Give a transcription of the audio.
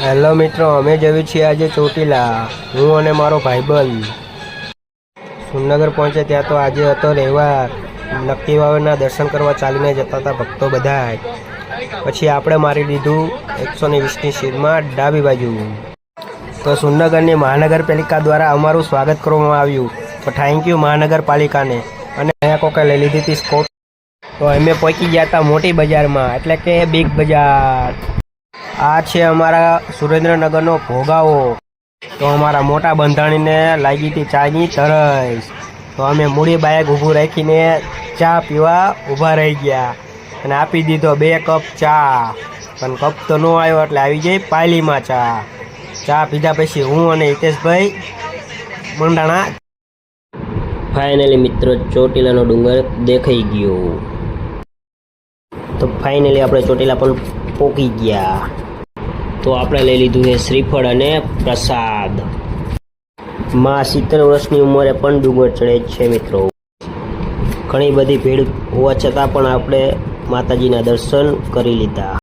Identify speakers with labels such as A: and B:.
A: Hello મિત્રો, અમે જઈએ છીએ આજે ચોટીલા, હું અને મારો ભાઈબંધ. સુરનગર પહોંચે ત્યાં તો આજે હતો રવિવાર. નક્કી વાવના દર્શન કરવા ચાલીને જતા હતા ભક્તો બધા. પછી આપણે મારી લીધું 120ની સીટમાં ડાબી બાજુ. તો સુરનગરની મહાનગરપાલિકા દ્વારા અમારું સ્વાગત કરવામાં આવ્યું. તો થેન્ક યુ મહાનગરપાલિકાને. અને અહીંયા કોકે લઈ લીધી હતી સ્કોટ. તો અમે પહોંચી ગયા હતા મોટી બજારમાં, એટલે કે બિગ બજાર. આ છે અમારા સુરેન્દ્રનગરનો ભોગાવો. તો અમારા મોટા બંધાણીને લાગી હતી ચાની તરસ. તો અમે મૂડી બાઇક ઊભું રાખીને ચા પીવા ઊભા રહી ગયા અને આપી દીધો 2 કપ ચા. પણ કપ તો ન આવ્યો એટલે આવી જાય પાયલીમાં ચા. ચા પીધા પછી હું અને હિતેશભાઈ મંડાણા. ફાઇનલી મિત્રો ચોટીલાનો ડુંગર દેખાઈ ગયો. તો ફાઇનલી આપણે ચોટીલા પણ પોકી ગયા. તો આપણે લઈ લીધું છે શ્રીફળ અને પ્રસાદ. માં 70 વર્ષની ઉંમરે પણ ડુંગર ચડે છે મિત્રો. ઘણી બધી ભીડ હોવા છતાં પણ આપણે માતાજીના દર્શન કરી લીધા.